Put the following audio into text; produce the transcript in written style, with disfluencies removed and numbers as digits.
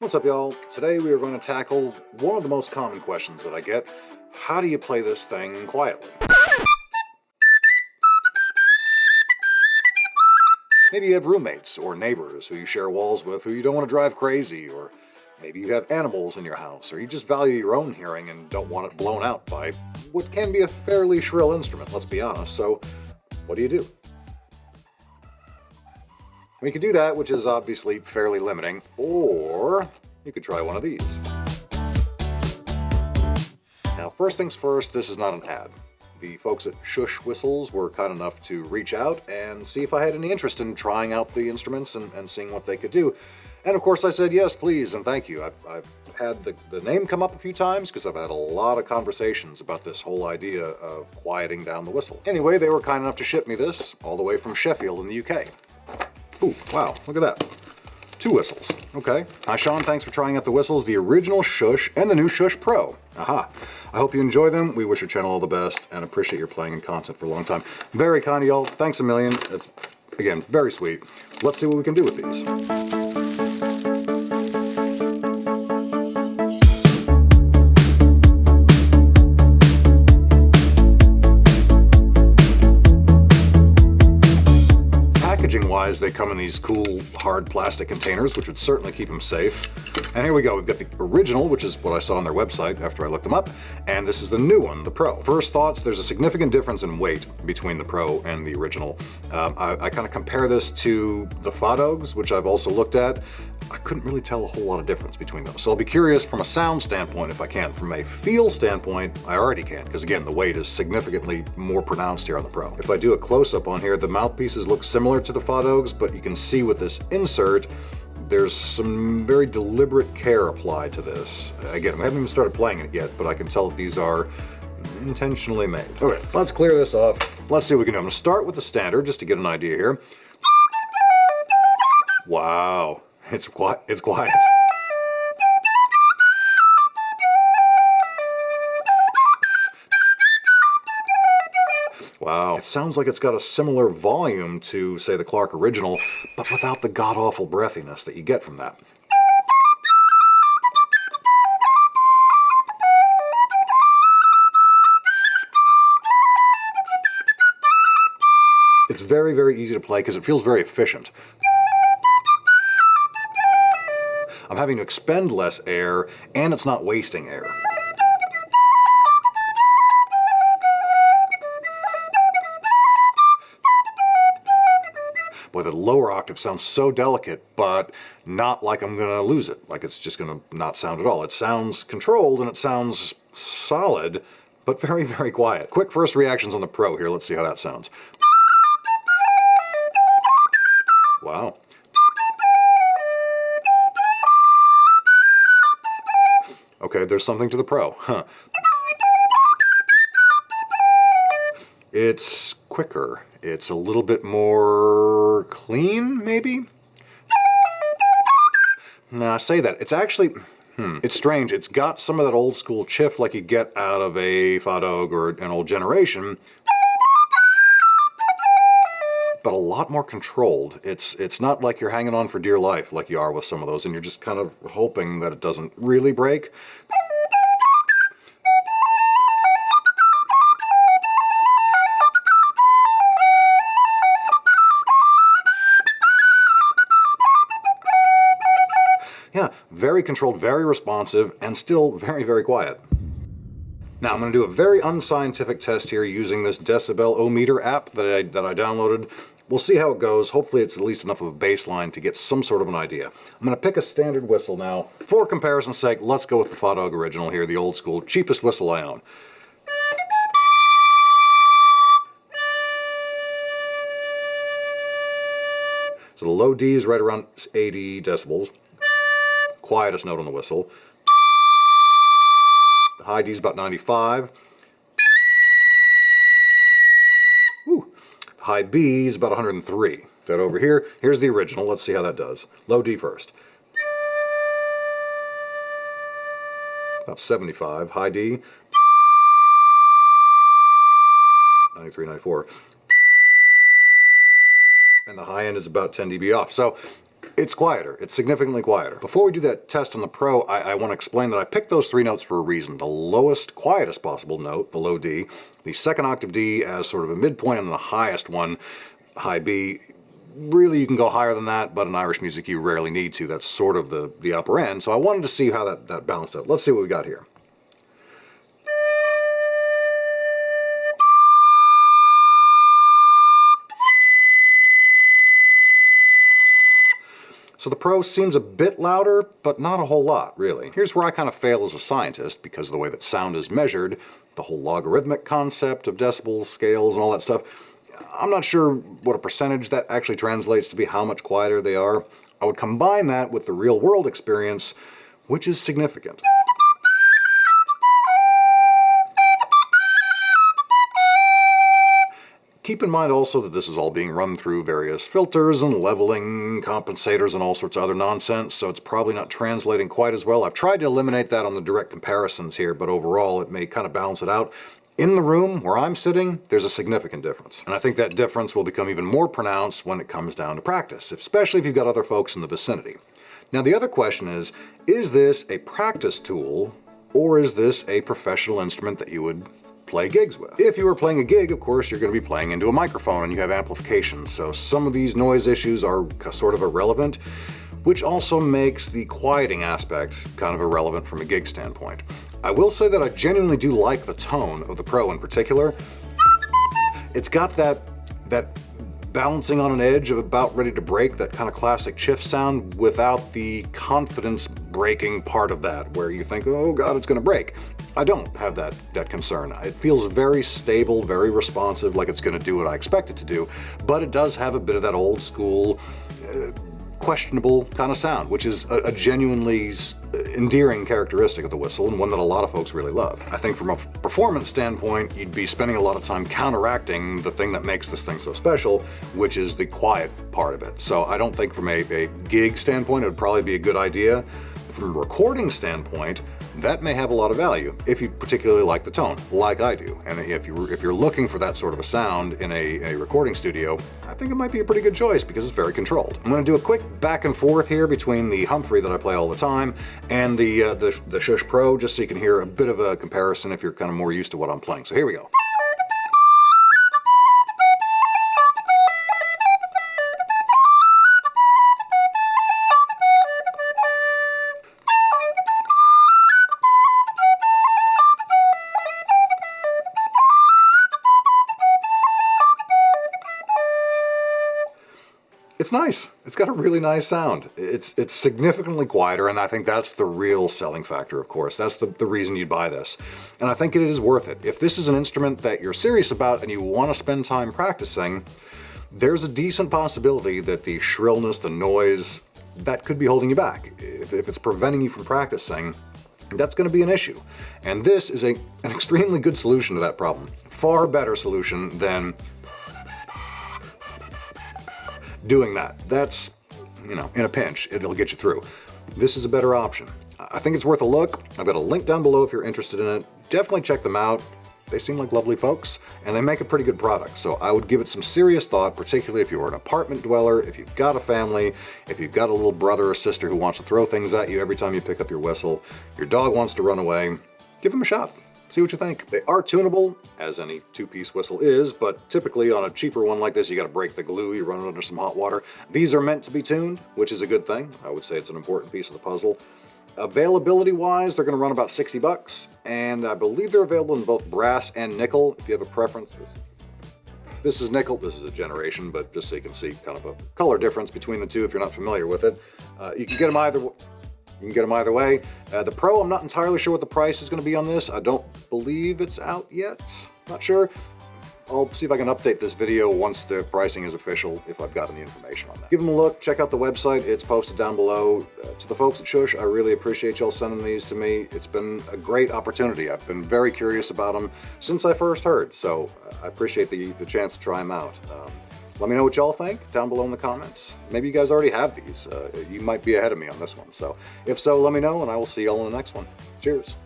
What's up, y'all? Today we are going to tackle one of the most common questions that I get. How do you play this thing quietly? Maybe you have roommates or neighbors who you share walls with who you don't want to drive crazy, or maybe you have animals in your house, or you just value your own hearing and don't want it blown out by what can be a fairly shrill instrument, let's be honest. So, what do you do? We could do that, which is obviously fairly limiting, or you could try one of these. Now, first things first, this is not an ad. The folks at Shush Whistles were kind enough to reach out and see if I had any interest in trying out the instruments and seeing what they could do. And of course I said, yes, please, and thank you. I've had the name come up a few times because I've had a lot of conversations about this whole idea of quieting down the whistle. Anyway, they were kind enough to ship me this all the way from Sheffield in the UK. Ooh, wow, look at that. 2 whistles. Okay. Hi, Sean. Thanks for trying out the whistles, the original Shush and the new Shush Pro. Aha. I hope you enjoy them. We wish your channel all the best and appreciate your playing and content for a long time. Very kind of y'all. Thanks a million. It's, again, very sweet. Let's see what we can do with these. Packaging-wise, they come in these cool, hard plastic containers, which would certainly keep them safe. And here we go. We've got the original, which is what I saw on their website after I looked them up, and this is the new one, the Pro. First thoughts, there's a significant difference in weight between the Pro and the original. I kind of compare this to the Fadogs, which I've also looked at. I couldn't really tell a whole lot of difference between them. So I'll be curious from a sound standpoint if I can. From a feel standpoint, I already can, because again, the weight is significantly more pronounced here on the Pro. If I do a close-up on here, the mouthpieces look similar to the Fadogs, but you can see with this insert, there's some very deliberate care applied to this. Again, I haven't even started playing it yet, but I can tell that these are intentionally made. Okay, let's clear this off. Let's see what we can do. I'm gonna start with the standard just to get an idea here. Wow. It's quiet. It's quiet. Wow. It sounds like it's got a similar volume to, say, the Clark original, but without the god-awful breathiness that you get from that. It's very, very easy to play because it feels very efficient. I'm having to expend less air, and it's not wasting air. Boy, the lower octave sounds so delicate, but not like I'm gonna lose it, like it's just gonna not sound at all. It sounds controlled and it sounds solid, but very, very quiet. Quick first reactions on the Pro here. Let's see how that sounds. Wow. Okay, there's something to the Pro, huh? It's quicker. It's a little bit more clean, maybe? Nah, I say that. It's actually, it's strange. It's got some of that old school chiff like you get out of a Fadog or an old generation, but a lot more controlled. It's not like you're hanging on for dear life like you are with some of those, and you're just kind of hoping that it doesn't really break. Yeah, very controlled, very responsive, and still very, very quiet. Now I'm going to do a very unscientific test here using this decibel-o-meter app that I downloaded. We'll see how it goes. Hopefully it's at least enough of a baseline to get some sort of an idea. I'm going to pick a standard whistle now. For comparison's sake, let's go with the Fadog original here, the old school, cheapest whistle I own. So the low D is right around 80 decibels. Quietest note on the whistle. The high D is about 95. Ooh. The high B is about 103. That over here. Here's the original. Let's see how that does. Low D first. About 75. High D. 93, 94. And the high end is about 10 dB off. So It's quieter. It's significantly quieter. Before we do that test on the Pro, I want to explain that I picked those 3 notes for a reason. The lowest, quietest possible note, the low D, the second octave D as sort of a midpoint, and the highest one, high B. Really, you can go higher than that, but in Irish music, you rarely need to. That's sort of the upper end. So I wanted to see how that balanced out. Let's see what we got here. So the Pro seems a bit louder, but not a whole lot, really. Here's where I kind of fail as a scientist, because of the way that sound is measured, the whole logarithmic concept of decibels, scales, and all that stuff. I'm not sure what a percentage that actually translates to be how much quieter they are. I would combine that with the real-world experience, which is significant. Keep in mind also that this is all being run through various filters and leveling compensators and all sorts of other nonsense, so it's probably not translating quite as well. I've tried to eliminate that on the direct comparisons here, but overall it may kind of balance it out. In the room where I'm sitting, there's a significant difference. And I think that difference will become even more pronounced when it comes down to practice, especially if you've got other folks in the vicinity. Now the other question is this a practice tool, or is this a professional instrument that you would play gigs with? If you were playing a gig, of course, you're going to be playing into a microphone and you have amplification, so some of these noise issues are sort of irrelevant, which also makes the quieting aspect kind of irrelevant from a gig standpoint. I will say that I genuinely do like the tone of the Pro in particular. It's got that balancing on an edge of about ready to break, that kind of classic Chiff sound, without the confidence breaking part of that, where you think, oh God, it's going to break. I don't have that concern. It feels very stable, very responsive, like it's going to do what I expect it to do, but it does have a bit of that old school, questionable kind of sound, which is a genuinely endearing characteristic of the whistle, and one that a lot of folks really love. I think from a performance standpoint, you'd be spending a lot of time counteracting the thing that makes this thing so special, which is the quiet part of it. So I don't think from a gig standpoint, it would probably be a good idea. From a recording standpoint, that may have a lot of value if you particularly like the tone, like I do. And if you're looking for that sort of a sound in a recording studio, I think it might be a pretty good choice because it's very controlled. I'm going to do a quick back and forth here between the Humphrey that I play all the time and the Shush Pro, just so you can hear a bit of a comparison if you're kind of more used to what I'm playing. So here we go. It's nice. It's got a really nice sound. It's significantly quieter, and I think that's the real selling factor, of course. That's the reason you'd buy this. And I think it is worth it. If this is an instrument that you're serious about and you want to spend time practicing, there's a decent possibility that the shrillness, the noise, that could be holding you back. If it's preventing you from practicing, that's going to be an issue. And this is an extremely good solution to that problem. Far better solution than doing that. That's, in a pinch, it'll get you through. This is a better option. I think it's worth a look. I've got a link down below if you're interested in it. Definitely check them out. They seem like lovely folks, and they make a pretty good product. So I would give it some serious thought, particularly if you're an apartment dweller, if you've got a family, if you've got a little brother or sister who wants to throw things at you every time you pick up your whistle, your dog wants to run away, give them a shot. See what you think. They are tunable, as any two-piece whistle is, but typically on a cheaper one like this, you gotta break the glue, you run it under some hot water. These are meant to be tuned, which is a good thing. I would say it's an important piece of the puzzle. Availability-wise, they're gonna run about 60 bucks, and I believe they're available in both brass and nickel, if you have a preference. This is nickel, this is a generation, but just so you can see kind of a color difference between the two if you're not familiar with it. You can get them either way. The Pro, I'm not entirely sure what the price is going to be on this. I don't believe it's out yet. Not sure. I'll see if I can update this video once the pricing is official, if I've got any information on that. Give them a look, check out the website, it's posted down below. To the folks at Shush, I really appreciate y'all sending these to me. It's been a great opportunity. I've been very curious about them since I first heard, so I appreciate the chance to try them out. Let me know what y'all think down below in the comments. Maybe you guys already have these. You might be ahead of me on this one. So if so, let me know, and I will see y'all in the next one. Cheers.